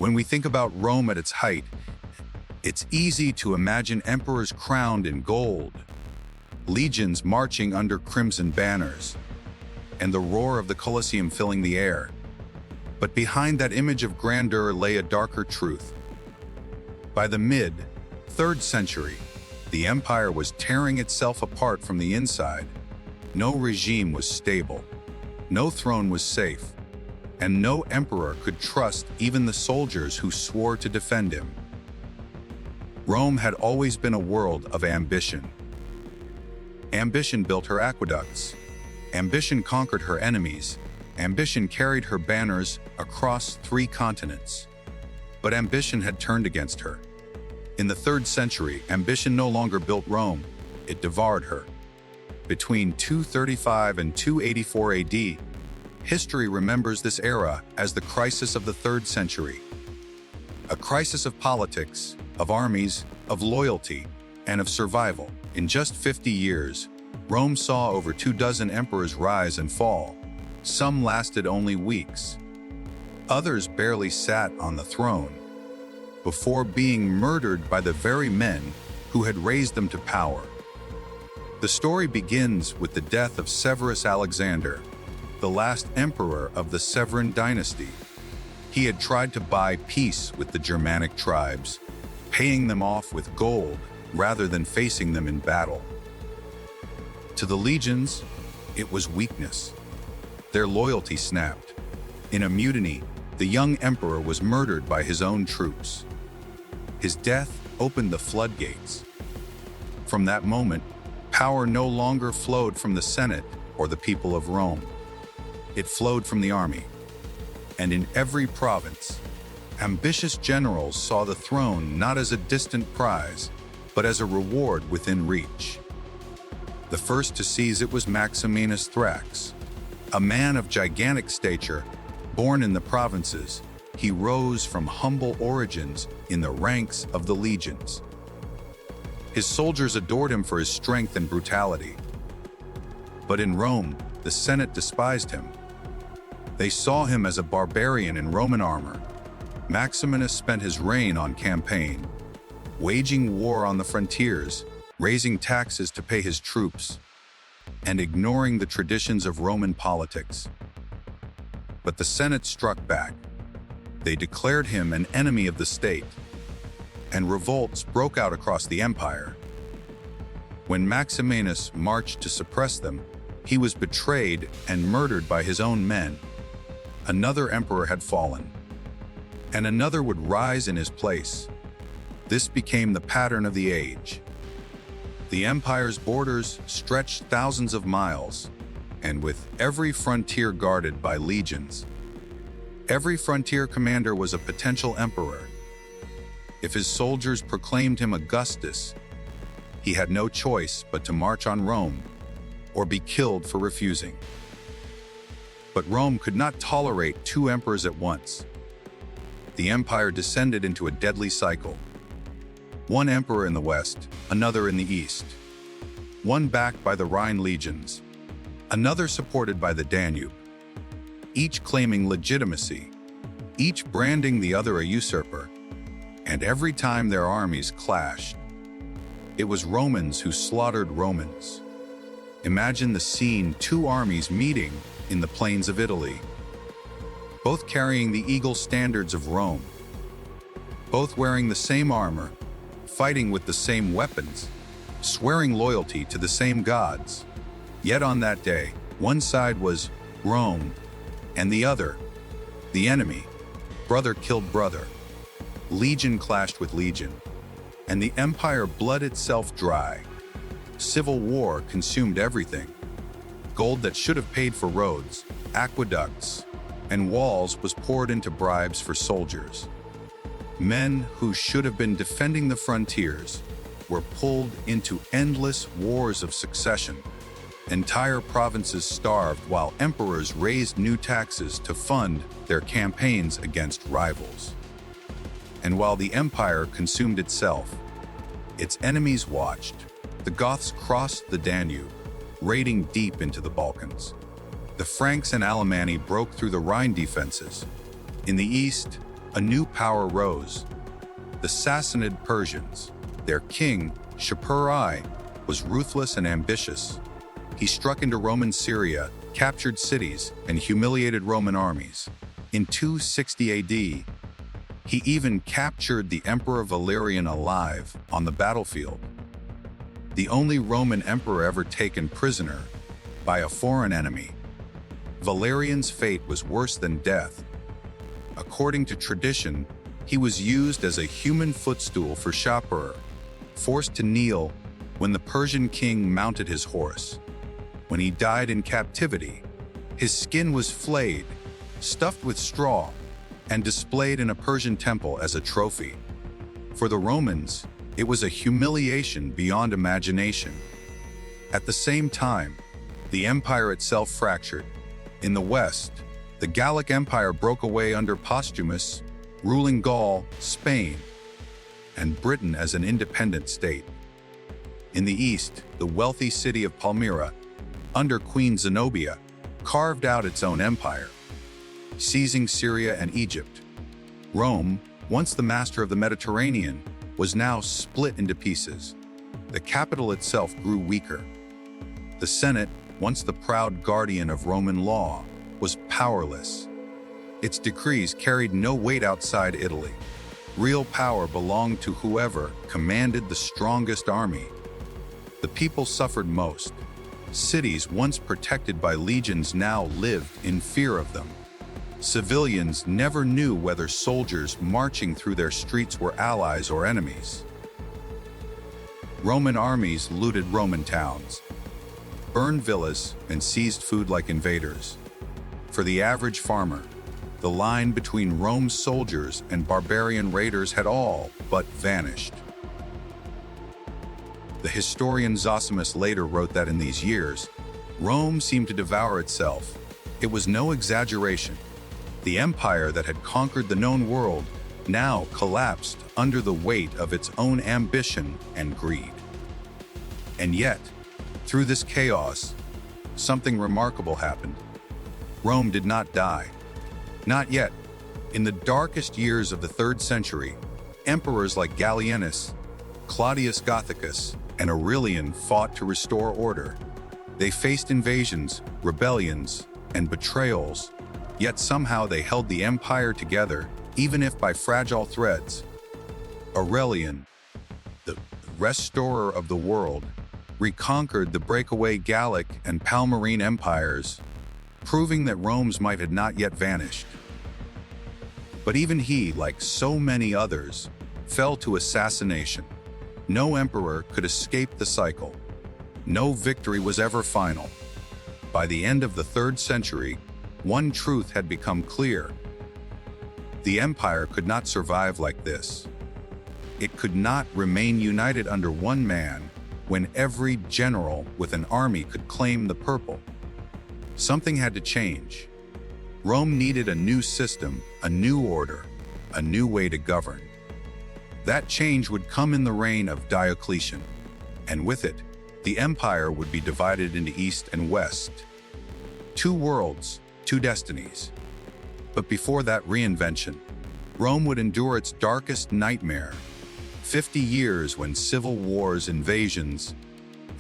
When we think about Rome at its height, it's easy to imagine emperors crowned in gold, legions marching under crimson banners, and the roar of the Colosseum filling the air. But behind that image of grandeur lay a darker truth. By the mid-3rd century, the empire was tearing itself apart from the inside. No regime was stable, no throne was safe, and no emperor could trust even the soldiers who swore to defend him. Rome had always been a world of ambition. Ambition built her aqueducts. Ambition conquered her enemies. Ambition carried her banners across 3 continents. But ambition had turned against her. In the 3rd century, ambition no longer built Rome, it devoured her. Between 235 and 284 AD, history remembers this era as the crisis of the 3rd century. A crisis of politics, of armies, of loyalty, and of survival. In just 50 years, Rome saw over 24 emperors rise and fall. Some lasted only weeks. Others barely sat on the throne, before being murdered by the very men who had raised them to power. The story begins with the death of Severus Alexander, the last emperor of the Severan dynasty. He had tried to buy peace with the Germanic tribes, paying them off with gold rather than facing them in battle. To the legions, it was weakness. Their loyalty snapped. In a mutiny, the young emperor was murdered by his own troops. His death opened the floodgates. From that moment, power no longer flowed from the Senate or the people of Rome. It flowed from the army. And in every province, ambitious generals saw the throne not as a distant prize, but as a reward within reach. The first to seize it was Maximinus Thrax. A man of gigantic stature, born in the provinces, he rose from humble origins in the ranks of the legions. His soldiers adored him for his strength and brutality. But in Rome, the Senate despised him. They saw him as a barbarian in Roman armor. Maximinus spent his reign on campaign, waging war on the frontiers, raising taxes to pay his troops, and ignoring the traditions of Roman politics. But the Senate struck back. They declared him an enemy of the state, and revolts broke out across the empire. When Maximinus marched to suppress them, he was betrayed and murdered by his own men. Another emperor had fallen, and another would rise in his place. This became the pattern of the age. The empire's borders stretched thousands of miles, and with every frontier guarded by legions. Every frontier commander was a potential emperor. If his soldiers proclaimed him Augustus, he had no choice but to march on Rome or be killed for refusing. But Rome could not tolerate 2 emperors at once. The empire descended into a deadly cycle. One emperor in the west, another in the east. One backed by the Rhine legions, another supported by the Danube. Each claiming legitimacy, each branding the other a usurper. And every time their armies clashed, it was Romans who slaughtered Romans. Imagine the scene: 2 armies meeting in the plains of Italy, both carrying the eagle standards of Rome, both wearing the same armor, fighting with the same weapons, swearing loyalty to the same gods. Yet on that day, one side was Rome, and the other, the enemy. Brother killed brother. Legion clashed with legion, and the empire bled itself dry. Civil war consumed everything. Gold that should have paid for roads, aqueducts, and walls was poured into bribes for soldiers. Men who should have been defending the frontiers were pulled into endless wars of succession. Entire provinces starved while emperors raised new taxes to fund their campaigns against rivals. And while the empire consumed itself, its enemies watched. The Goths crossed the Danube, raiding deep into the Balkans. The Franks and Alemanni broke through the Rhine defenses. In the east, A new power rose. The Sassanid Persians. Their king, Shapur I, was ruthless and ambitious. He struck into Roman Syria, captured cities, and humiliated Roman armies. In 260 AD, he even captured the Emperor Valerian alive on the battlefield. The only Roman emperor ever taken prisoner by a foreign enemy. Valerian's fate was worse than death. According to tradition, he was used as a human footstool for Shapur, forced to kneel when the Persian king mounted his horse. When he died in captivity, his skin was flayed, stuffed with straw, and displayed in a Persian temple as a trophy. For the Romans, it was a humiliation beyond imagination. At the same time, the empire itself fractured. In the west, the Gallic Empire broke away under Postumus, ruling Gaul, Spain, and Britain as an independent state. In the east, the wealthy city of Palmyrene, under Queen Zenobia, carved out its own empire, seizing Syria and Egypt. Rome, once the master of the Mediterranean, was now split into pieces. The capital itself grew weaker. The Senate, once the proud guardian of Roman law, was powerless. Its decrees carried no weight outside Italy. Real power belonged to whoever commanded the strongest army. The people suffered most. Cities once protected by legions now lived in fear of them. Civilians never knew whether soldiers marching through their streets were allies or enemies. Roman armies looted Roman towns, burned villas, and seized food like invaders. For the average farmer, the line between Rome's soldiers and barbarian raiders had all but vanished. The historian Zosimus later wrote that in these years, Rome seemed to devour itself. It was no exaggeration. The empire that had conquered the known world now collapsed under the weight of its own ambition and greed. And yet, through this chaos, something remarkable happened. Rome did not die. Not yet. In the darkest years of the 3rd century, emperors like Gallienus, Claudius Gothicus, and Aurelian fought to restore order. They faced invasions, rebellions, and betrayals, yet somehow they held the empire together, even if by fragile threads. Aurelian, the restorer of the world, reconquered the breakaway Gallic and Palmyrene empires, proving that Rome's might had not yet vanished. But even he, like so many others, fell to assassination. No emperor could escape the cycle. No victory was ever final. By the end of the 3rd century, one truth had become clear. The empire could not survive like this. It could not remain united under one man when every general with an army could claim the purple. Something had to change. Rome needed a new system, a new order, a new way to govern. That change would come in the reign of Diocletian, and with it, the empire would be divided into East and West. 2 worlds, 2 destinies. But before that reinvention, Rome would endure its darkest nightmare, 50 years when civil wars, invasions,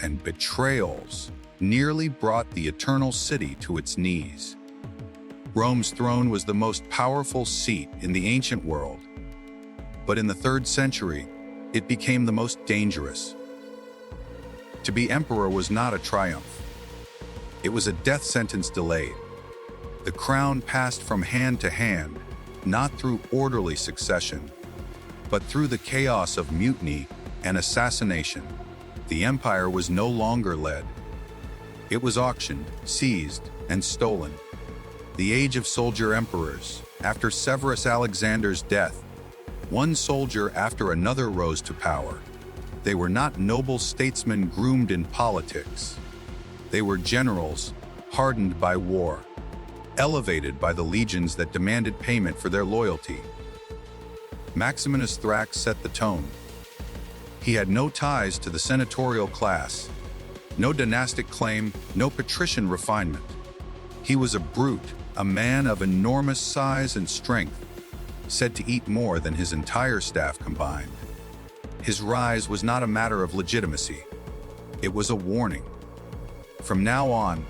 and betrayals nearly brought the eternal city to its knees. Rome's throne was the most powerful seat in the ancient world, but in the 3rd century, it became the most dangerous. To be emperor was not a triumph. It was a death sentence delayed. The crown passed from hand to hand, not through orderly succession, but through the chaos of mutiny and assassination. The empire was no longer led. It was auctioned, seized, and stolen. The age of soldier emperors. After Severus Alexander's death, one soldier after another rose to power. They were not noble statesmen groomed in politics. They were generals, hardened by war, elevated by the legions that demanded payment for their loyalty. Maximinus Thrax set the tone. He had no ties to the senatorial class, no dynastic claim, no patrician refinement. He was a brute, a man of enormous size and strength, said to eat more than his entire staff combined. His rise was not a matter of legitimacy. It was a warning. From now on,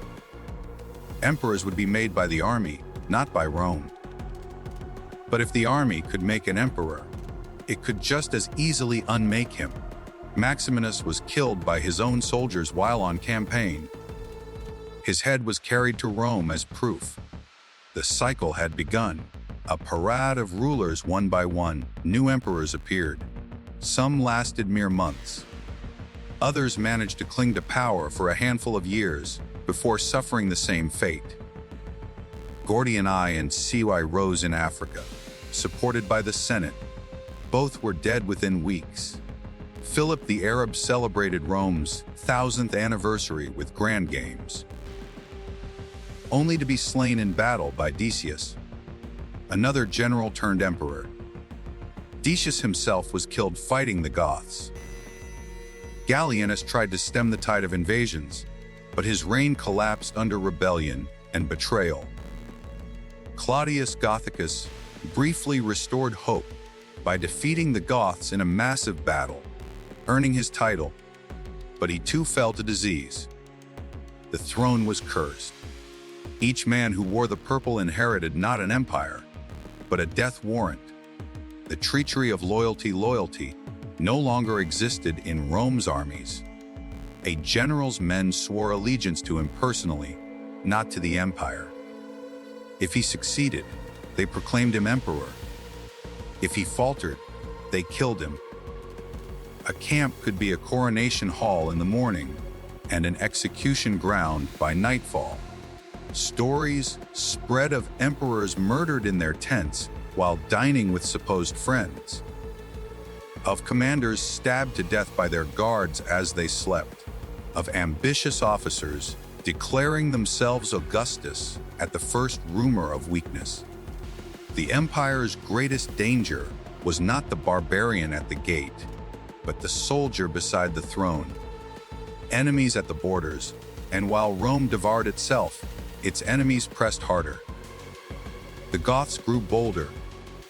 emperors would be made by the army, not by Rome. But if the army could make an emperor, it could just as easily unmake him. Maximinus was killed by his own soldiers while on campaign. His head was carried to Rome as proof. The cycle had begun. A parade of rulers, one by one, new emperors appeared. Some lasted mere months. Others managed to cling to power for a handful of years before suffering the same fate. Gordian I and Cy rose in Africa, supported by the Senate. Both were dead within weeks. Philip the Arab celebrated Rome's 1000th anniversary with grand games, only to be slain in battle by Decius, another general turned emperor. Decius himself was killed fighting the Goths. Gallienus tried to stem the tide of invasions, but his reign collapsed under rebellion and betrayal. Claudius Gothicus briefly restored hope by defeating the Goths in a massive battle, earning his title, but he too fell to disease. The throne was cursed. Each man who wore the purple inherited not an empire, but a death warrant. The treachery of loyalty no longer existed in Rome's armies. A general's men swore allegiance to him personally, not to the empire. If he succeeded, they proclaimed him emperor. If he faltered, they killed him. A camp could be a coronation hall in the morning and an execution ground by nightfall. Stories spread of emperors murdered in their tents while dining with supposed friends, of commanders stabbed to death by their guards as they slept, of ambitious officers declaring themselves Augustus at the first rumor of weakness. The empire's greatest danger was not the barbarian at the gate, but the soldier beside the throne. Enemies at the borders, and while Rome devoured itself, its enemies pressed harder. The Goths grew bolder,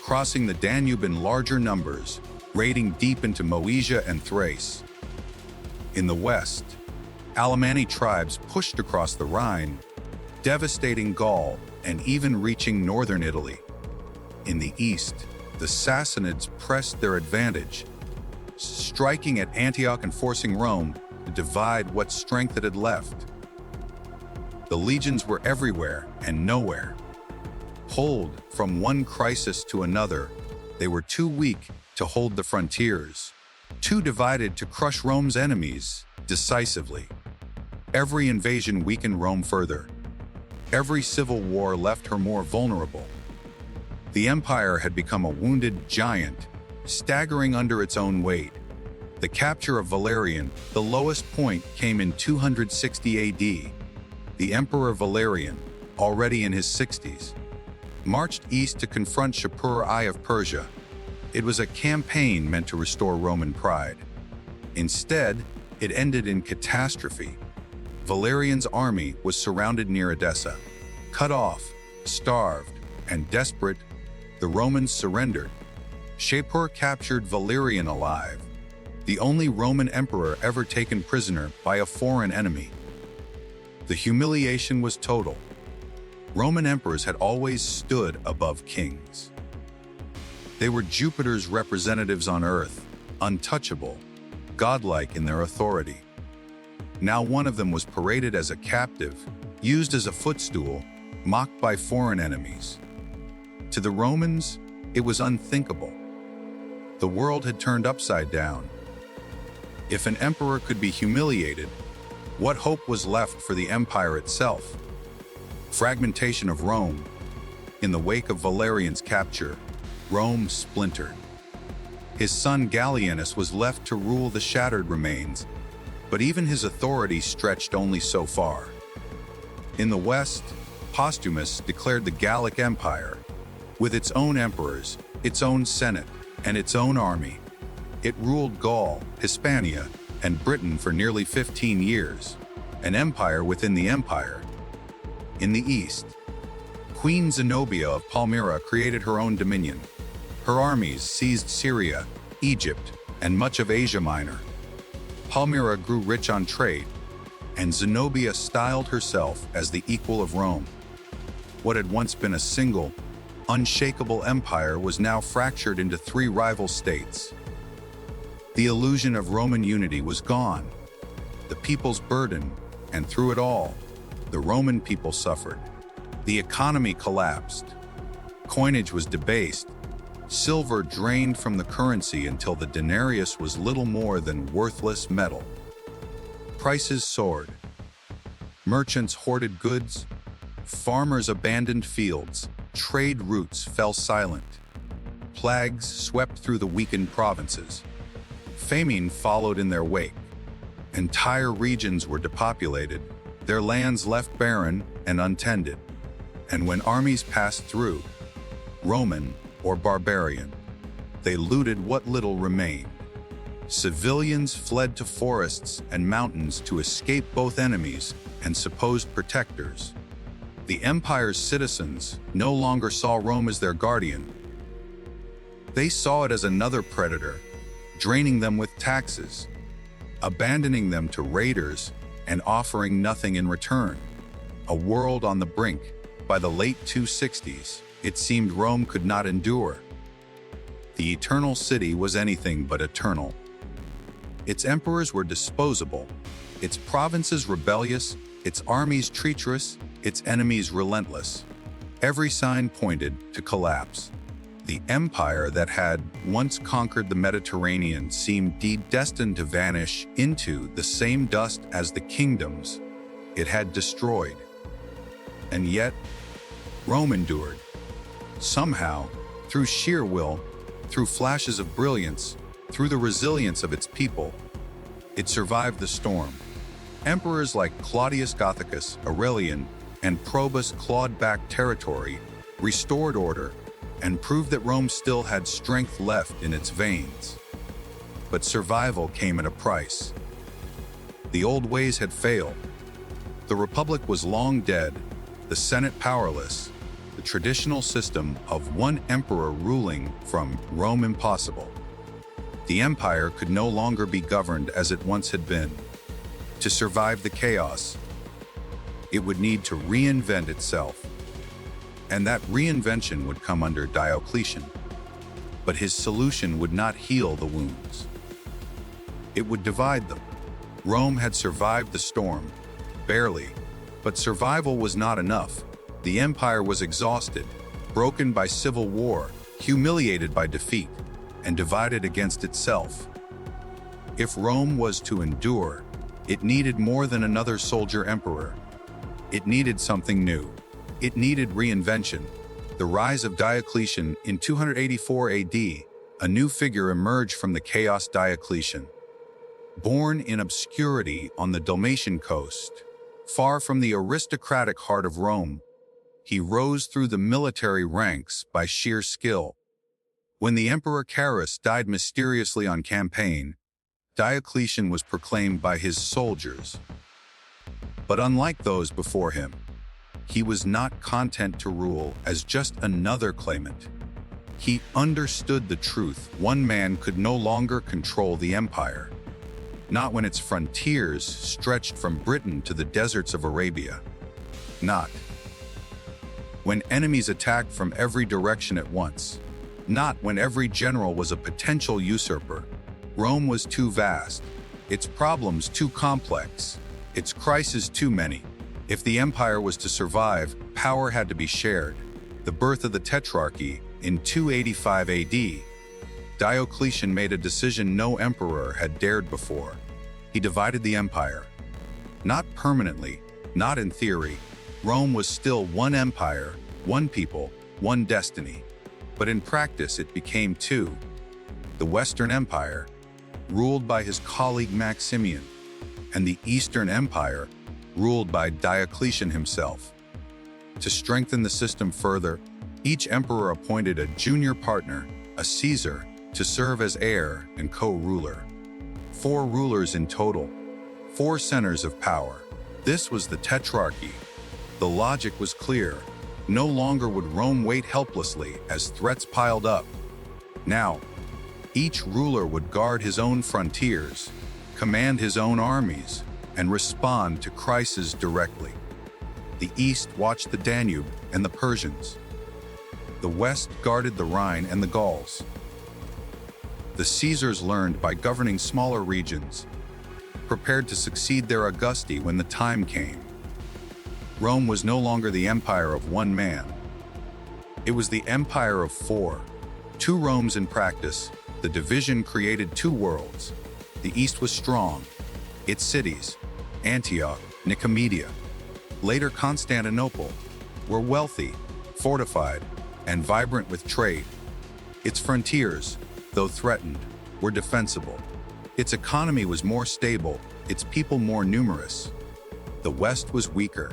crossing the Danube in larger numbers, raiding deep into Moesia and Thrace. In the west, Alemanni tribes pushed across the Rhine, devastating Gaul and even reaching northern Italy. In the east, the Sassanids pressed their advantage, striking at Antioch and forcing Rome to divide what strength it had left. The legions were everywhere and nowhere. Pulled from one crisis to another, they were too weak to hold the frontiers, too divided to crush Rome's enemies decisively. Every invasion weakened Rome further. Every civil war left her more vulnerable. The empire had become a wounded giant, staggering under its own weight. The capture of Valerian, the lowest point, came in 260 AD. The Emperor Valerian, already in his 60s, marched east to confront Shapur I of Persia. It was a campaign meant to restore Roman pride. Instead, it ended in catastrophe. Valerian's army was surrounded near Edessa. Cut off, starved, and desperate, the Romans surrendered. Shapur captured Valerian alive, the only Roman emperor ever taken prisoner by a foreign enemy. The humiliation was total. Roman emperors had always stood above kings. They were Jupiter's representatives on earth, untouchable, godlike in their authority. Now one of them was paraded as a captive, used as a footstool, mocked by foreign enemies. To the Romans, it was unthinkable. The world had turned upside down. If an emperor could be humiliated, what hope was left for the empire itself? Fragmentation of Rome. In the wake of Valerian's capture, Rome splintered. His son Gallienus was left to rule the shattered remains, but even his authority stretched only so far. In the west, Postumus declared the Gallic Empire, with its own emperors, its own senate, and its own army. It ruled Gaul, Hispania, and Britain for nearly 15 years, an empire within the empire. In the east, Queen Zenobia of Palmyrene created her own dominion, Her armies seized Syria, Egypt, and much of Asia Minor. Palmyrene grew rich on trade, and Zenobia styled herself as the equal of Rome. What had once been a single, unshakable empire was now fractured into three rival states. The illusion of Roman unity was gone, the people's burden, and through it all, the Roman people suffered. The economy collapsed. Coinage was debased. Silver drained from the currency until the denarius was little more than worthless metal. Prices soared. Merchants hoarded goods. Farmers abandoned fields. Trade routes fell silent. Plagues swept through the weakened provinces. Famine followed in their wake. Entire regions were depopulated, their lands left barren and untended. And when armies passed through, Roman or barbarian, they looted what little remained. Civilians fled to forests and mountains to escape both enemies and supposed protectors. The empire's citizens no longer saw Rome as their guardian. They saw it as another predator, draining them with taxes, abandoning them to raiders, and offering nothing in return. A world on the brink. By the late 260s, it seemed Rome could not endure. The eternal city was anything but eternal. Its emperors were disposable, its provinces rebellious, its armies treacherous, its enemies relentless. Every sign pointed to collapse. The empire that had once conquered the Mediterranean seemed destined to vanish into the same dust as the kingdoms it had destroyed. And yet, Rome endured. Somehow, through sheer will, through flashes of brilliance, through the resilience of its people, it survived the storm. Emperors like Claudius Gothicus, Aurelian, and Probus clawed back territory, restored order, and proved that Rome still had strength left in its veins. But survival came at a price. The old ways had failed. The Republic was long dead, the Senate powerless, the traditional system of one emperor ruling from Rome impossible. The empire could no longer be governed as it once had been. To survive the chaos, it would need to reinvent itself. And that reinvention would come under Diocletian. But his solution would not heal the wounds. It would divide them. Rome had survived the storm, barely, but survival was not enough. The empire was exhausted, broken by civil war, humiliated by defeat, and divided against itself. If Rome was to endure, it needed more than another soldier emperor. It needed something new. It needed reinvention. The rise of Diocletian in 284 AD, a new figure emerged from the chaos. Diocletian. Born in obscurity on the Dalmatian coast, far from the aristocratic heart of Rome, he rose through the military ranks by sheer skill. When the Emperor Carus died mysteriously on campaign, Diocletian was proclaimed by his soldiers. But unlike those before him, he was not content to rule as just another claimant. He understood the truth. One man could no longer control the empire, not when its frontiers stretched from Britain to the deserts of Arabia. Not when enemies attacked from every direction at once. Not when every general was a potential usurper. Rome was too vast, its problems too complex, its crises too many. If the empire was to survive, power had to be shared. The birth of the Tetrarchy in 285 AD, Diocletian made a decision no emperor had dared before. He divided the empire. Not permanently, not in theory. Rome was still one empire, one people, one destiny. But in practice it became two. The Western Empire, ruled by his colleague Maximian, and the Eastern Empire, ruled by Diocletian himself. To strengthen the system further, each emperor appointed a junior partner, a Caesar, to serve as heir and co-ruler. 4 rulers in total, 4 centers of power. This was the Tetrarchy. The logic was clear. No longer would Rome wait helplessly as threats piled up. Now, each ruler would guard his own frontiers, command his own armies, and respond to crises directly. The east watched the Danube and the Persians. The west guarded the Rhine and the Gauls. The Caesars learned by governing smaller regions, prepared to succeed their Augusti when the time came. Rome was no longer the empire of one man. It was the empire of four. Two Romes in practice, the division created two worlds. The east was strong. Its cities, Antioch, Nicomedia, later Constantinople, were wealthy, fortified, and vibrant with trade. Its frontiers, though threatened, were defensible. Its economy was more stable, its people more numerous. The west was weaker.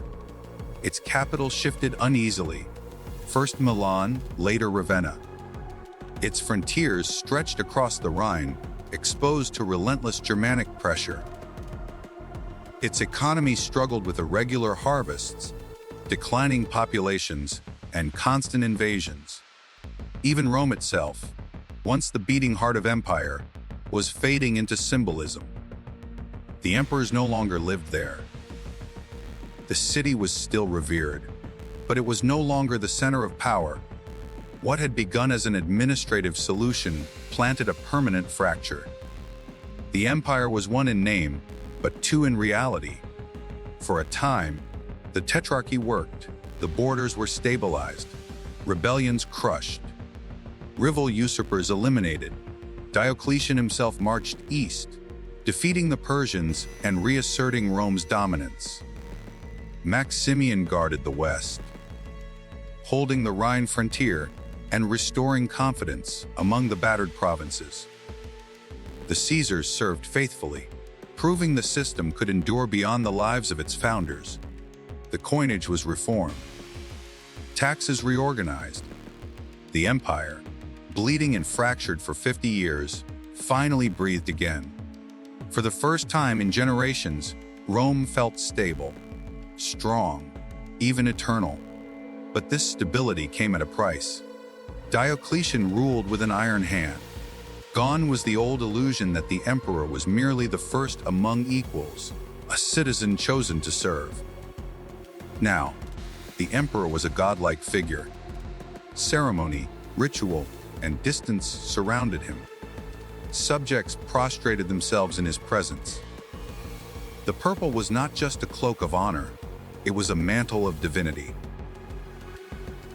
Its capital shifted uneasily, first Milan, later Ravenna. Its frontiers stretched across the Rhine, exposed to relentless Germanic pressure. Its economy struggled with irregular harvests, declining populations, and constant invasions. Even Rome itself, once the beating heart of empire, was fading into symbolism. The emperors no longer lived there. The city was still revered, but it was no longer the center of power. What had begun as an administrative solution planted a permanent fracture. The empire was one in name, but two in reality. For a time, the tetrarchy worked, the borders were stabilized, rebellions crushed, rival usurpers eliminated. Diocletian himself marched east, defeating the Persians and reasserting Rome's dominance. Maximian guarded the west, holding the Rhine frontier and restoring confidence among the battered provinces. The Caesars served faithfully, proving the system could endure beyond the lives of its founders. The coinage was reformed, taxes reorganized. The empire, bleeding and fractured for 50 years, finally breathed again. For the first time in generations, Rome felt stable, strong, even eternal. But this stability came at a price. Diocletian ruled with an iron hand. Gone was the old illusion that the emperor was merely the first among equals, a citizen chosen to serve. Now, the emperor was a godlike figure. Ceremony, ritual, and distance surrounded him. Subjects prostrated themselves in his presence. The purple was not just a cloak of honor, it was a mantle of divinity.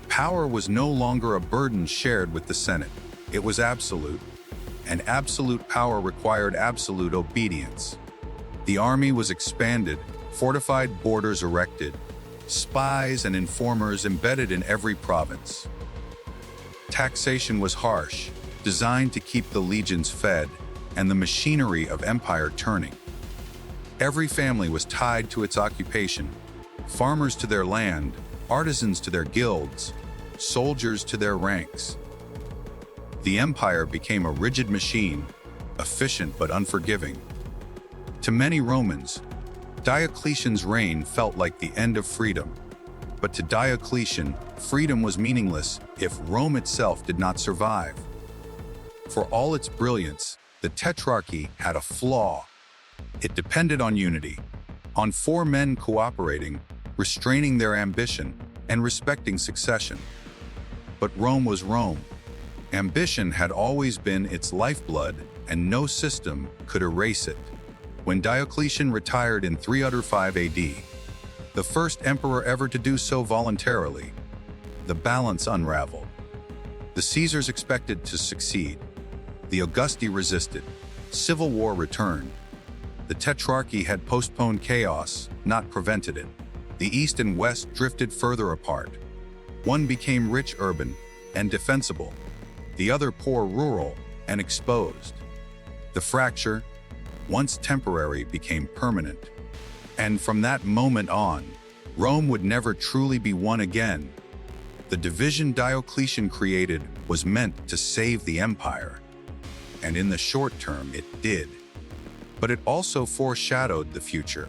Power was no longer a burden shared with the Senate. It was absolute, and absolute power required absolute obedience. The army was expanded, fortified borders erected, spies and informers embedded in every province. Taxation was harsh, designed to keep the legions fed and the machinery of empire turning. Every family was tied to its occupation, farmers to their land, artisans to their guilds, soldiers to their ranks. The empire became a rigid machine, efficient but unforgiving. To many Romans, Diocletian's reign felt like the end of freedom. But to Diocletian, freedom was meaningless if Rome itself did not survive. For all its brilliance, the tetrarchy had a flaw. It depended on unity, on four men cooperating, restraining their ambition, and respecting succession. But Rome was Rome. Ambition had always been its lifeblood, and no system could erase it. When Diocletian retired in 305 AD, the first emperor ever to do so voluntarily, the balance unraveled. The Caesars expected to succeed. The Augusti resisted. Civil war returned. The tetrarchy had postponed chaos, not prevented it. The east and west drifted further apart. One became rich urban and defensible, the other poor rural and exposed. The fracture, once temporary, became permanent. And from that moment on, Rome would never truly be one again. The division Diocletian created was meant to save the empire. And in the short term, it did. But it also foreshadowed the future.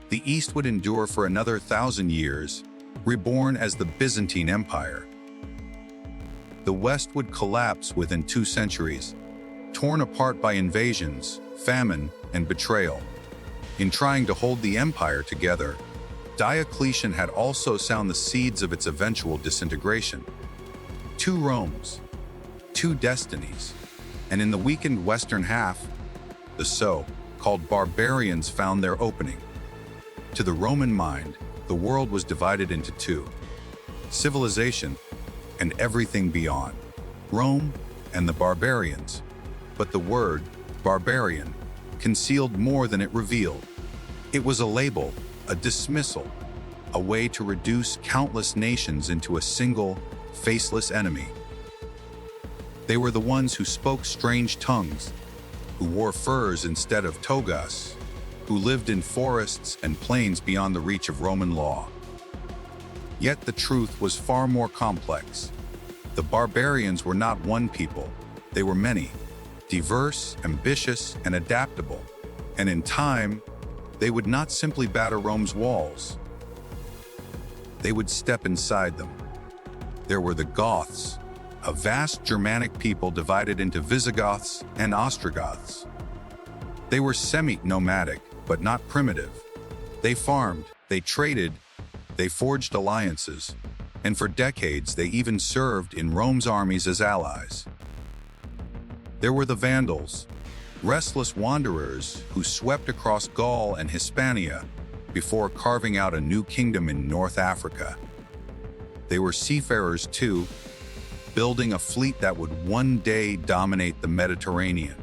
The East would endure for another 1,000 years, reborn as the Byzantine Empire. the West would collapse within 2 centuries, torn apart by invasions, famine, and betrayal. In trying to hold the empire together, Diocletian had also sown the seeds of its eventual disintegration. 2 Romes, 2 destinies, and in the weakened western half, the so-called barbarians found their opening. To the Roman mind, the world was divided into 2: civilization and everything beyond, Rome and the barbarians. But the word barbarian concealed more than it revealed. It was a label, a dismissal, a way to reduce countless nations into a single, faceless enemy. They were the ones who spoke strange tongues, who wore furs instead of togas, who lived in forests and plains beyond the reach of Roman law. Yet the truth was far more complex. The barbarians were not one people, they were many, diverse, ambitious, and adaptable. And in time, they would not simply batter Rome's walls. They would step inside them. There were the Goths, a vast Germanic people divided into Visigoths and Ostrogoths. They were semi-nomadic, but not primitive. They farmed, they traded, they forged alliances, and for decades they even served in Rome's armies as allies. There were the Vandals, restless wanderers who swept across Gaul and Hispania before carving out a new kingdom in North Africa. They were seafarers too, building a fleet that would one day dominate the Mediterranean.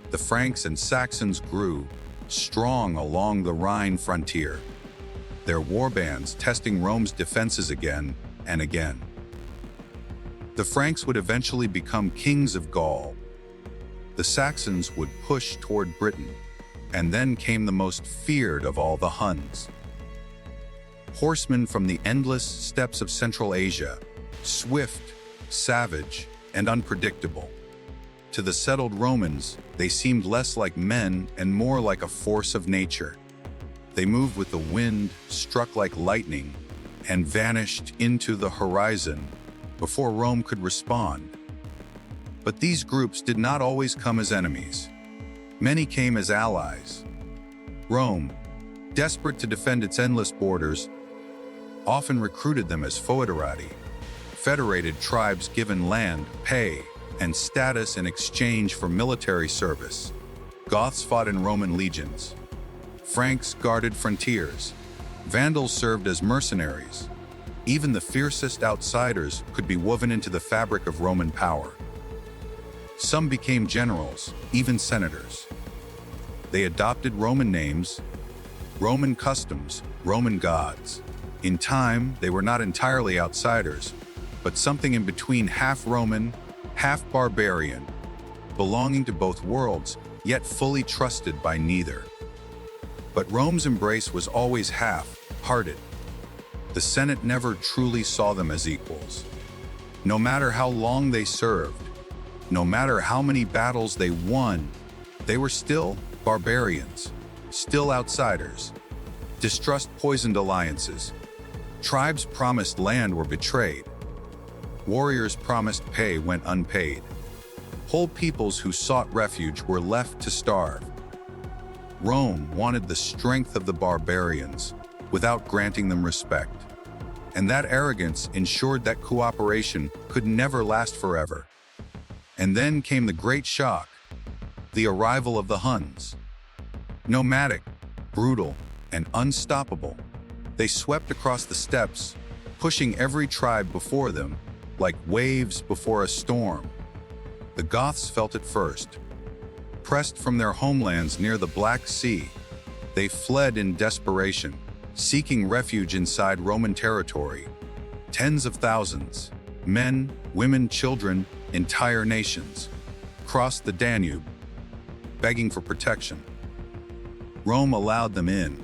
The Franks and Saxons grew, strong along the Rhine frontier, their warbands testing Rome's defenses again and again. The Franks would eventually become kings of Gaul. The Saxons would push toward Britain, and then came the most feared of all the Huns. Horsemen from the endless steppes of Central Asia, swift, savage, and unpredictable. To the settled Romans, they seemed less like men and more like a force of nature. They moved with the wind, struck like lightning, and vanished into the horizon before Rome could respond. But these groups did not always come as enemies. Many came as allies. Rome, desperate to defend its endless borders, often recruited them as foederati, federated tribes given land, pay, and status in exchange for military service. Goths fought in Roman legions. Franks guarded frontiers. Vandals served as mercenaries. Even the fiercest outsiders could be woven into the fabric of Roman power. Some became generals, even senators. They adopted Roman names, Roman customs, Roman gods. In time, they were not entirely outsiders, but something in between, half Roman, half barbarian, belonging to both worlds, yet fully trusted by neither. But Rome's embrace was always half-hearted. The Senate never truly saw them as equals. No matter how long they served, no matter how many battles they won, they were still barbarians, still outsiders. Distrust poisoned alliances. Tribes promised land were betrayed. Warriors promised pay went unpaid. Whole peoples who sought refuge were left to starve. Rome wanted the strength of the barbarians without granting them respect. And that arrogance ensured that cooperation could never last forever. And then came the Great Shock, the arrival of the Huns. Nomadic, brutal, and unstoppable, they swept across the steppes, pushing every tribe before them, like waves before a storm. The Goths felt it first. Pressed from their homelands near the Black Sea, they fled in desperation, seeking refuge inside Roman territory. Tens of thousands, men, women, children, entire nations, crossed the Danube, begging for protection. Rome allowed them in,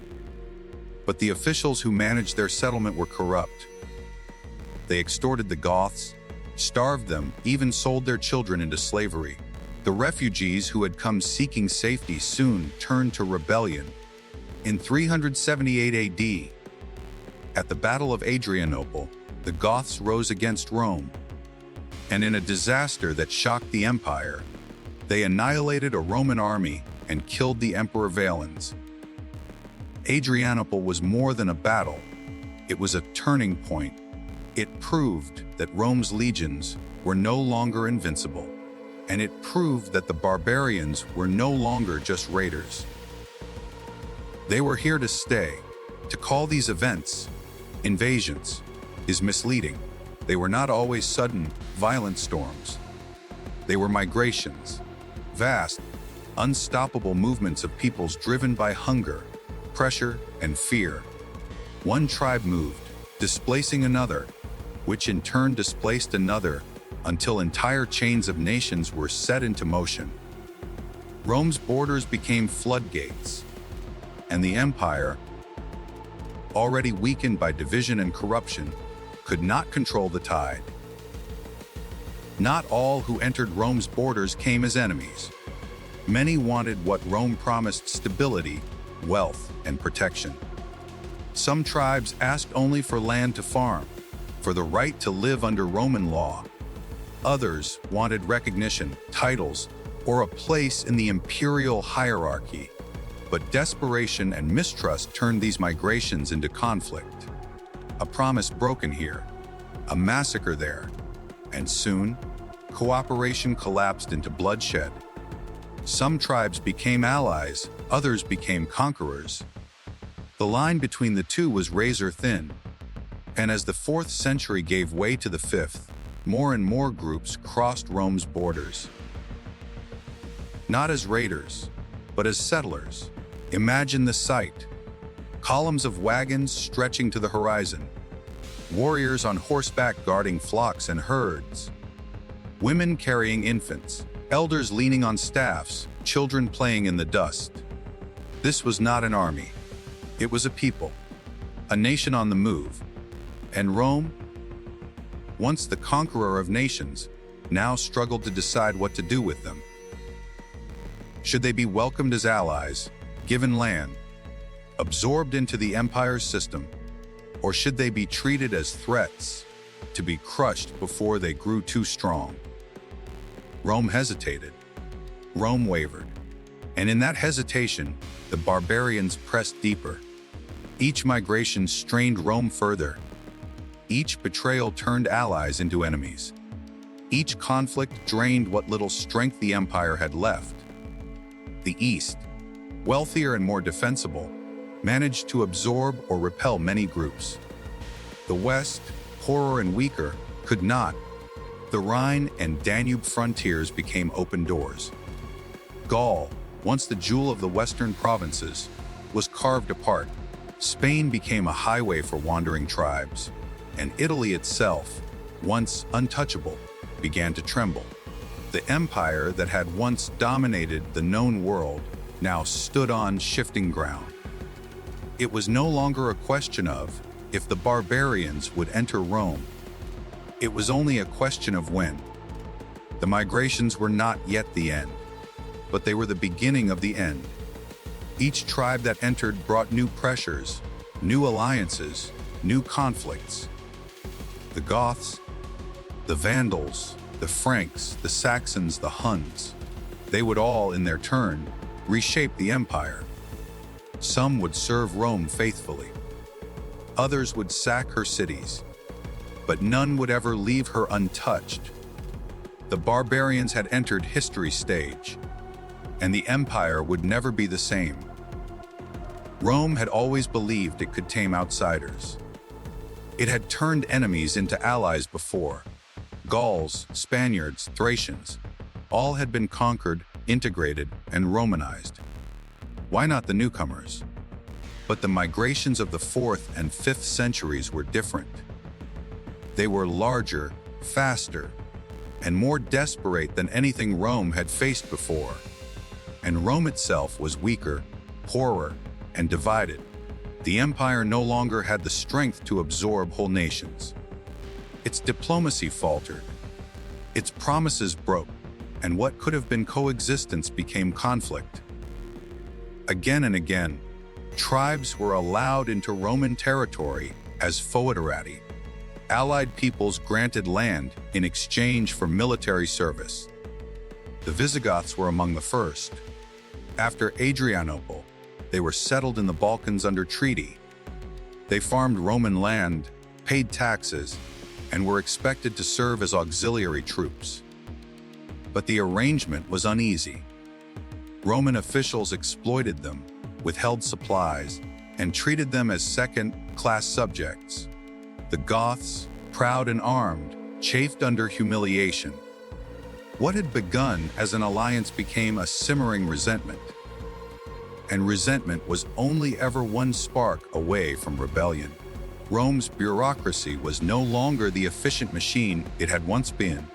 but the officials who managed their settlement were corrupt. They extorted the Goths, starved them, even sold their children into slavery. The refugees who had come seeking safety soon turned to rebellion. In 378 AD, at the Battle of Adrianople, the Goths rose against Rome. And in a disaster that shocked the empire, they annihilated a Roman army and killed the Emperor Valens. Adrianople was more than a battle. It was a turning point. It proved that Rome's legions were no longer invincible, and it proved that the barbarians were no longer just raiders. They were here to stay. To call these events invasions is misleading. They were not always sudden, violent storms. They were migrations, vast, unstoppable movements of peoples driven by hunger, pressure, and fear. One tribe moved, displacing another, which in turn displaced another, until entire chains of nations were set into motion. Rome's borders became floodgates, and the empire, already weakened by division and corruption, could not control the tide. Not all who entered Rome's borders came as enemies. Many wanted what Rome promised: stability, wealth, and protection. Some tribes asked only for land to farm, for the right to live under Roman law. Others wanted recognition, titles, or a place in the imperial hierarchy. But desperation and mistrust turned these migrations into conflict. A promise broken here, a massacre there, and soon, cooperation collapsed into bloodshed. Some tribes became allies, others became conquerors. The line between the two was razor thin, and as the 4th century gave way to the 5th, more and more groups crossed Rome's borders. Not as raiders, but as settlers. Imagine the sight: columns of wagons stretching to the horizon, warriors on horseback guarding flocks and herds, women carrying infants, elders leaning on staffs, children playing in the dust. This was not an army. It was a people, a nation on the move. And Rome, once the conqueror of nations, now struggled to decide what to do with them. Should they be welcomed as allies, given land, absorbed into the empire's system, or should they be treated as threats, to be crushed before they grew too strong? Rome hesitated. Rome wavered. And in that hesitation, the barbarians pressed deeper. Each migration strained Rome further. Each betrayal turned allies into enemies. Each conflict drained what little strength the empire had left. The East, wealthier and more defensible, managed to absorb or repel many groups. The West, poorer and weaker, could not. The Rhine and Danube frontiers became open doors. Gaul, once the jewel of the western provinces, was carved apart. Spain became a highway for wandering tribes, and Italy itself, once untouchable, began to tremble. The empire that had once dominated the known world now stood on shifting ground. It was no longer a question of if the barbarians would enter Rome. It was only a question of when. The migrations were not yet the end, but they were the beginning of the end. Each tribe that entered brought new pressures, new alliances, new conflicts. The Goths, the Vandals, the Franks, the Saxons, the Huns, they would all, in their turn, reshape the empire. Some would serve Rome faithfully. Others would sack her cities, but none would ever leave her untouched. The barbarians had entered history's stage, and the empire would never be the same. Rome had always believed it could tame outsiders. It had turned enemies into allies before. Gauls, Spaniards, Thracians, all had been conquered, integrated, and Romanized. Why not the newcomers? But the migrations of the 4th and 5th centuries were different. They were larger, faster, and more desperate than anything Rome had faced before. And Rome itself was weaker, poorer, and divided. The empire no longer had the strength to absorb whole nations. Its diplomacy faltered. Its promises broke, and what could have been coexistence became conflict. Again and again, tribes were allowed into Roman territory as foederati, Allied peoples granted land in exchange for military service. The Visigoths were among the first. After Adrianople, they were settled in the Balkans under treaty. They farmed Roman land, paid taxes, and were expected to serve as auxiliary troops. But the arrangement was uneasy. Roman officials exploited them, withheld supplies, and treated them as second-class subjects. The Goths, proud and armed, chafed under humiliation. What had begun as an alliance became a simmering resentment. And resentment was only ever one spark away from rebellion. Rome's bureaucracy was no longer the efficient machine it had once been.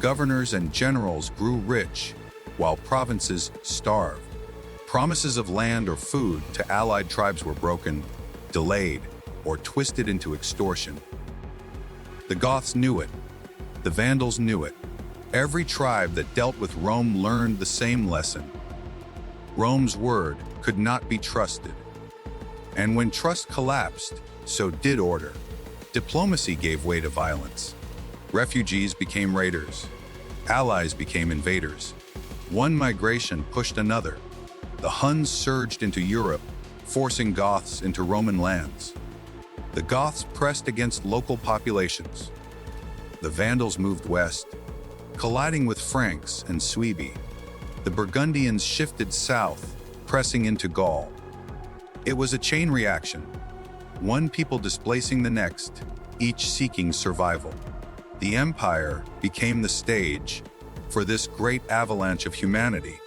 Governors and generals grew rich, while provinces starved. Promises of land or food to allied tribes were broken, delayed, or twisted into extortion. The Goths knew it. The Vandals knew it. Every tribe that dealt with Rome learned the same lesson. Rome's word could not be trusted. And when trust collapsed, so did order. Diplomacy gave way to violence. Refugees became raiders. Allies became invaders. One migration pushed another. The Huns surged into Europe, forcing Goths into Roman lands. The Goths pressed against local populations. The Vandals moved west, colliding with Franks and Suebi. The Burgundians shifted south, pressing into Gaul. It was a chain reaction, one people displacing the next, each seeking survival. The empire became the stage for this great avalanche of humanity,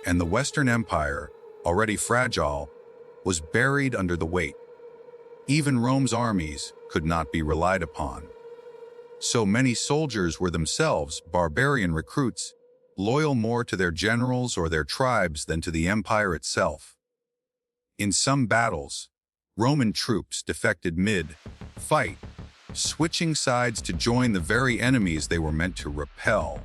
and the Western Empire, already fragile, was buried under the weight. Even Rome's armies could not be relied upon. So many soldiers were themselves barbarian recruits, loyal more to their generals or their tribes than to the empire itself. In some battles, Roman troops defected mid-fight, switching sides to join the very enemies they were meant to repel.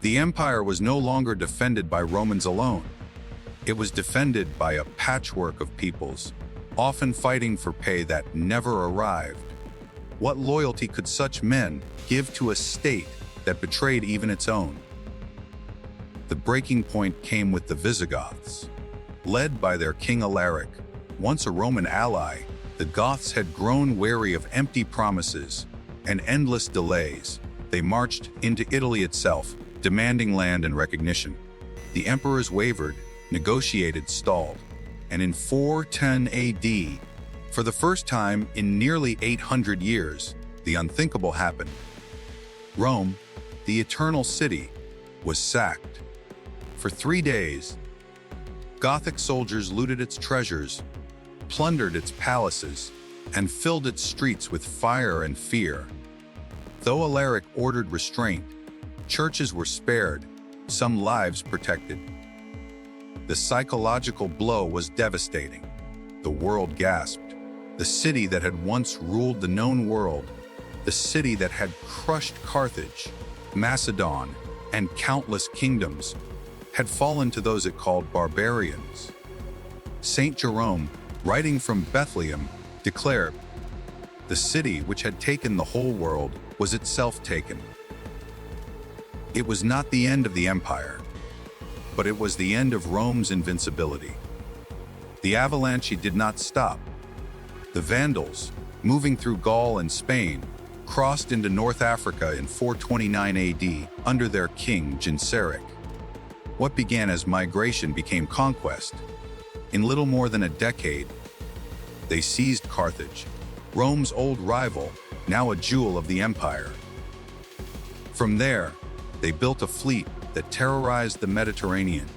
The empire was no longer defended by Romans alone. It was defended by a patchwork of peoples, often fighting for pay that never arrived. What loyalty could such men give to a state that betrayed even its own? The breaking point came with the Visigoths. Led by their king Alaric, once a Roman ally, the Goths had grown wary of empty promises and endless delays. They marched into Italy itself, demanding land and recognition. The emperors wavered, negotiated, stalled, and in 410 AD, for the first time in nearly 800 years, the unthinkable happened. Rome, the eternal city, was sacked. For 3 days, Gothic soldiers looted its treasures, plundered its palaces, and filled its streets with fire and fear. Though Alaric ordered restraint, churches were spared, some lives protected. The psychological blow was devastating. The world gasped. The city that had once ruled the known world, the city that had crushed Carthage, Macedon, and countless kingdoms, had fallen to those it called barbarians. Saint Jerome, writing from Bethlehem, declared, "The city which had taken the whole world was itself taken." It was not the end of the empire, but it was the end of Rome's invincibility. The avalanche did not stop. The Vandals, moving through Gaul and Spain, crossed into North Africa in 429 AD under their king Genseric. What began as migration became conquest. In little more than a decade, they seized Carthage, Rome's old rival, now a jewel of the empire. From there, they built a fleet that terrorized the Mediterranean.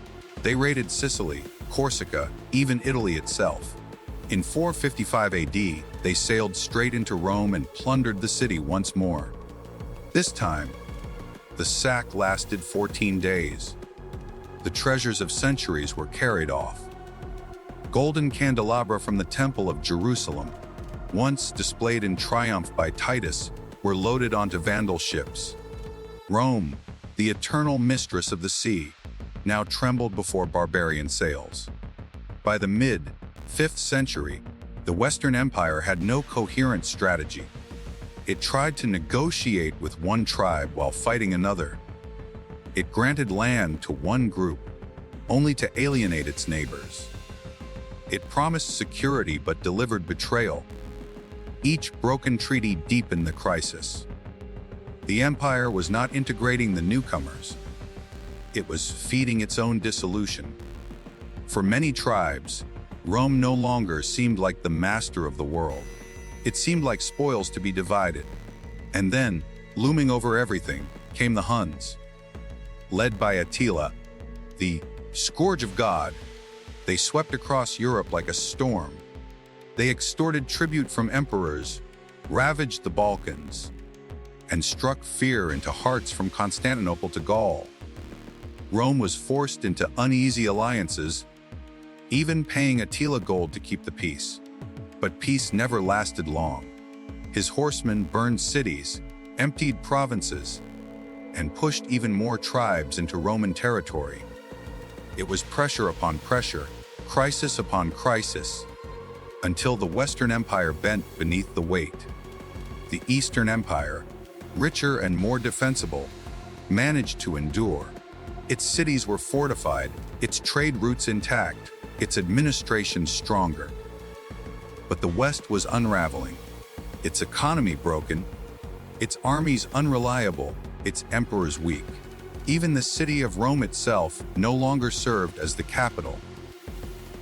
They raided Sicily, Corsica, even Italy itself. In 455 AD, they sailed straight into Rome and plundered the city once more. This time, the sack lasted 14 days. The treasures of centuries were carried off. Golden candelabra from the Temple of Jerusalem, once displayed in triumph by Titus, were loaded onto Vandal ships. Rome, the eternal mistress of the sea, now trembled before barbarian sails. By the mid-5th century, The Western Empire had no coherent strategy. It tried to negotiate with one tribe while fighting another. It granted land to one group, only to alienate its neighbors. It promised security but delivered betrayal. Each broken treaty deepened the crisis. The empire was not integrating the newcomers. It was feeding its own dissolution. For many tribes, Rome no longer seemed like the master of the world. It seemed like spoils to be divided. And then, looming over everything, came the Huns. Led by Attila, the scourge of God, they swept across Europe like a storm. They extorted tribute from emperors, ravaged the Balkans, and struck fear into hearts from Constantinople to Gaul. Rome was forced into uneasy alliances, even paying Attila gold to keep the peace. But peace never lasted long. His horsemen burned cities, emptied provinces, and pushed even more tribes into Roman territory. It was pressure upon pressure, crisis upon crisis, until the Western Empire bent beneath the weight. The Eastern Empire, richer and more defensible, managed to endure. Its cities were fortified, its trade routes intact, its administration stronger. But the West was unraveling, its economy broken, its armies unreliable, its emperors weak. Even the city of Rome itself no longer served as the capital.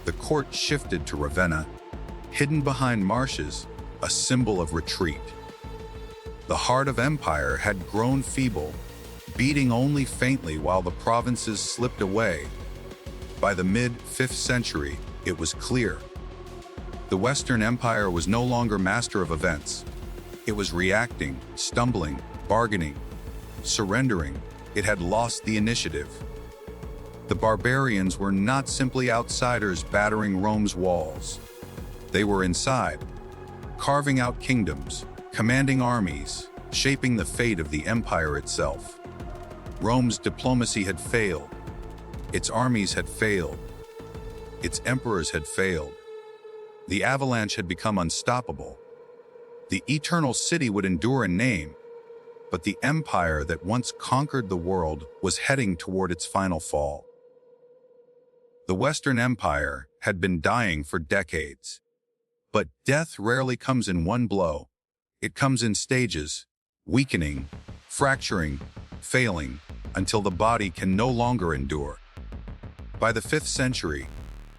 The court shifted to Ravenna, hidden behind marshes, a symbol of retreat. The heart of empire had grown feeble, beating only faintly while the provinces slipped away. By the mid-5th century, it was clear. The Western Empire was no longer master of events. It was reacting, stumbling, bargaining, surrendering. It had lost the initiative. The barbarians were not simply outsiders battering Rome's walls. They were inside, carving out kingdoms, commanding armies, shaping the fate of the empire itself. Rome's diplomacy had failed. Its armies had failed. Its emperors had failed. The avalanche had become unstoppable. The eternal city would endure in name, but the empire that once conquered the world was heading toward its final fall. The Western Empire had been dying for decades. But death rarely comes in one blow. It comes in stages, weakening, fracturing, failing, until the body can no longer endure. By the 5th century,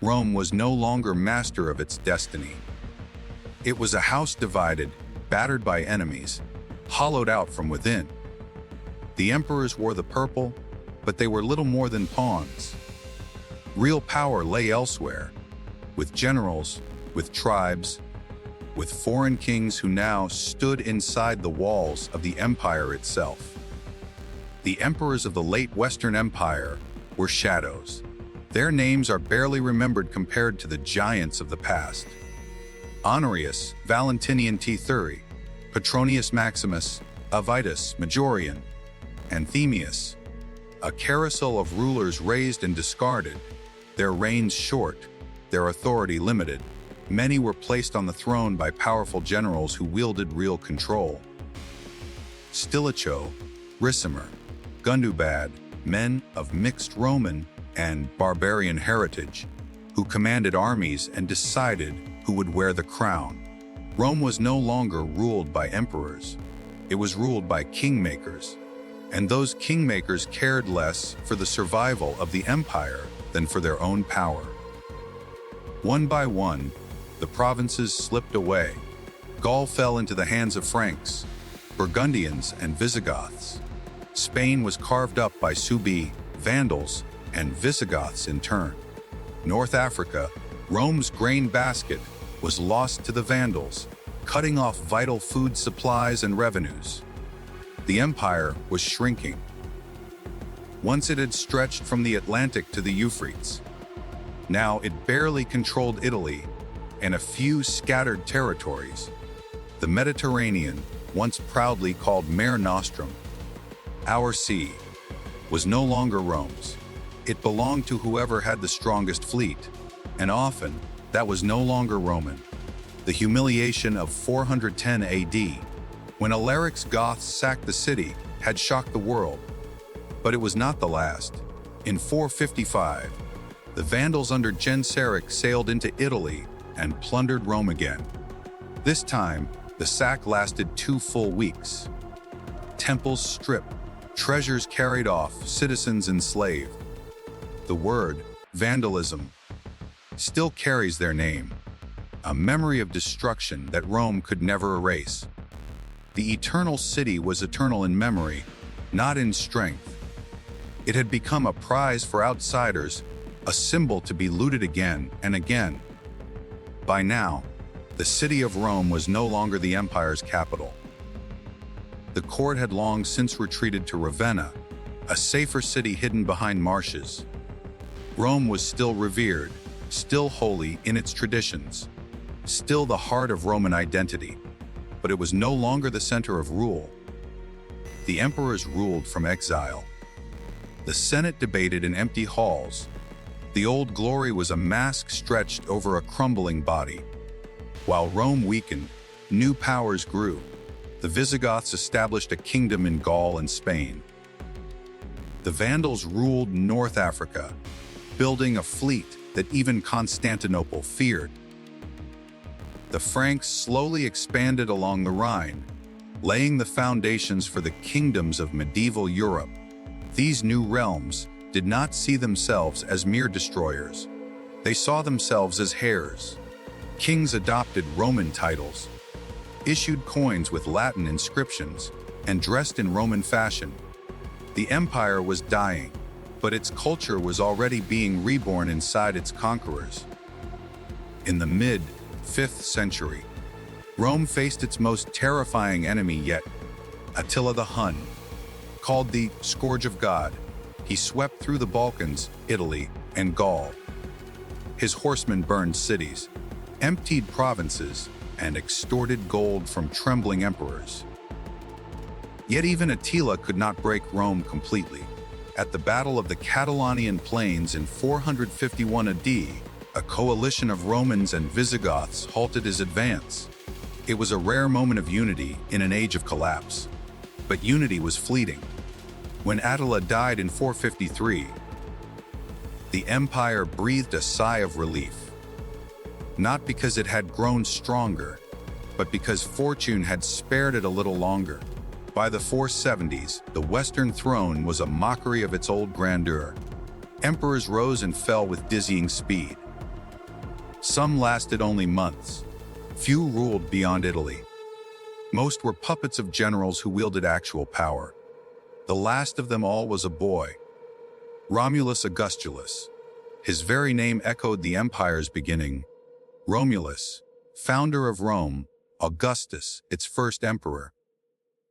Rome was no longer master of its destiny. It was a house divided, battered by enemies, hollowed out from within. The emperors wore the purple, but they were little more than pawns. Real power lay elsewhere, with generals, with tribes, with foreign kings who now stood inside the walls of the empire itself. The emperors of the late Western Empire were shadows. Their names are barely remembered compared to the giants of the past. Honorius, Valentinian III, Petronius Maximus, Avitus Majorian, Anthemius, a carousel of rulers raised and discarded, their reigns short, their authority limited. Many were placed on the throne by powerful generals who wielded real control. Stilicho, Ricimer, Gundobad, men of mixed Roman and barbarian heritage, who commanded armies and decided who would wear the crown. Rome was no longer ruled by emperors. It was ruled by kingmakers, and those kingmakers cared less for the survival of the empire than for their own power. One by one, the provinces slipped away. Gaul fell into the hands of Franks, Burgundians, and Visigoths. Spain was carved up by Suebi, Vandals, and Visigoths in turn. North Africa, Rome's grain basket, was lost to the Vandals, cutting off vital food supplies and revenues. The empire was shrinking. Once it had stretched from the Atlantic to the Euphrates. Now it barely controlled Italy and a few scattered territories. The Mediterranean, once proudly called Mare Nostrum, our sea, was no longer Rome's. It belonged to whoever had the strongest fleet, and often that was no longer Roman. the humiliation of 410 AD, when Alaric's Goths sacked the city, had shocked the world. But it was not the last. In 455, the Vandals under Genseric sailed into Italy and plundered Rome again. This time, the sack lasted 2 full weeks. Temples stripped, treasures carried off, citizens enslaved. The word, vandalism, still carries their name, a memory of destruction that Rome could never erase. The eternal city was eternal in memory, not in strength. It had become a prize for outsiders, a symbol to be looted again and again. By now, the city of Rome was no longer the empire's capital. The court had long since retreated to Ravenna, a safer city hidden behind marshes. Rome was still revered, still holy in its traditions, still the heart of Roman identity, but it was no longer the center of rule. The emperors ruled from exile. The Senate debated in empty halls. The old glory was a mask stretched over a crumbling body. While Rome weakened, new powers grew. The Visigoths established a kingdom in Gaul and Spain. The Vandals ruled North Africa, building a fleet that even Constantinople feared. The Franks slowly expanded along the Rhine, laying the foundations for the kingdoms of medieval Europe. These new realms did not see themselves as mere destroyers. They saw themselves as heirs. Kings adopted Roman titles, issued coins with Latin inscriptions, and dressed in Roman fashion. The empire was dying, but its culture was already being reborn inside its conquerors. In the mid-5th century, Rome faced its most terrifying enemy yet, Attila the Hun. Called the Scourge of God, he swept through the Balkans, Italy, and Gaul. His horsemen burned cities, emptied provinces, and extorted gold from trembling emperors. Yet even Attila could not break Rome completely. At the Battle of the Catalonian Plains in 451 AD, a coalition of Romans and Visigoths halted his advance. It was a rare moment of unity in an age of collapse. But unity was fleeting. When Attila died in 453, the empire breathed a sigh of relief. Not because it had grown stronger, but because fortune had spared it a little longer. By the 470s, the Western throne was a mockery of its old grandeur. Emperors rose and fell with dizzying speed. Some lasted only months. Few ruled beyond Italy. Most were puppets of generals who wielded actual power. The last of them all was a boy, Romulus Augustulus. His very name echoed the empire's beginning. Romulus, founder of Rome, Augustus, its first emperor.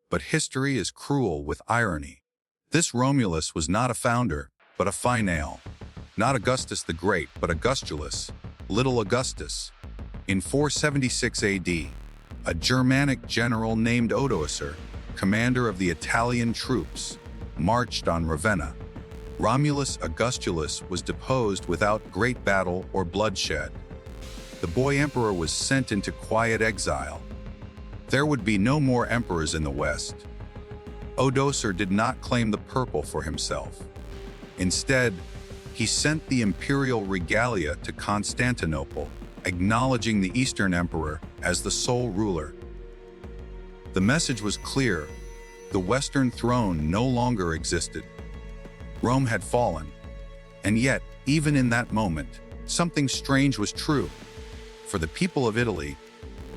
But history is cruel with irony. This Romulus was not a founder, but a finale. Not Augustus the Great, but Augustulus, little Augustus. In 476 AD, a Germanic general named Odoacer, commander of the Italian troops, marched on Ravenna. Romulus Augustulus was deposed without great battle or bloodshed. The boy emperor was sent into quiet exile. There would be no more emperors in the West. Odoacer did not claim the purple for himself. Instead, he sent the imperial regalia to Constantinople, acknowledging the Eastern emperor as the sole ruler. The message was clear: the Western throne no longer existed. Rome had fallen. And yet, even in that moment, something strange was true. For the people of Italy,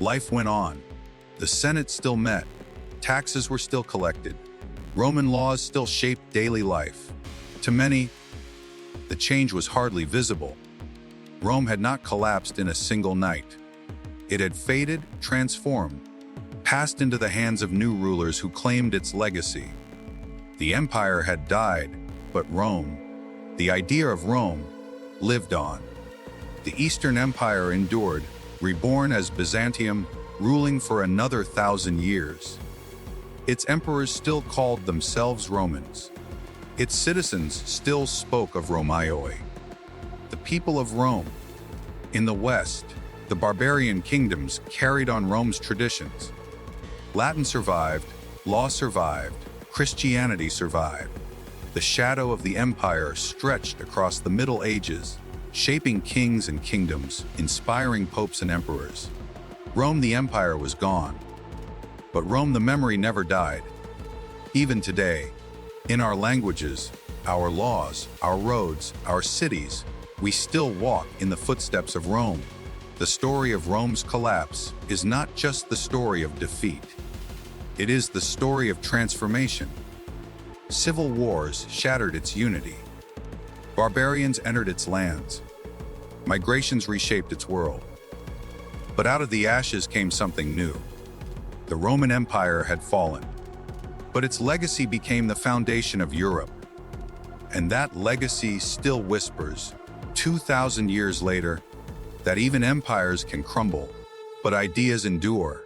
life went on. The Senate still met. Taxes were still collected. Roman laws still shaped daily life. To many, the change was hardly visible. Rome had not collapsed in a single night. It had faded, transformed, passed into the hands of new rulers who claimed its legacy. The empire had died, but Rome, the idea of Rome, lived on. The Eastern Empire endured, reborn as Byzantium, ruling for another 1,000 years. Its emperors still called themselves Romans. Its citizens still spoke of Romaioi. The people of Rome, in the West, The barbarian kingdoms carried on Rome's traditions. Latin survived, law survived, Christianity survived. The shadow of the empire stretched across the Middle Ages, shaping kings and kingdoms, inspiring popes and emperors. Rome the empire was gone, but Rome the memory never died. Even today, in our languages, our laws, our roads, our cities, we still walk in the footsteps of Rome. The story of Rome's collapse is not just the story of defeat. It is the story of transformation. Civil wars shattered its unity. Barbarians entered its lands. Migrations reshaped its world. But out of the ashes came something new. The Roman Empire had fallen, but its legacy became the foundation of Europe. And that legacy still whispers, 2,000 years later, that even empires can crumble, but ideas endure.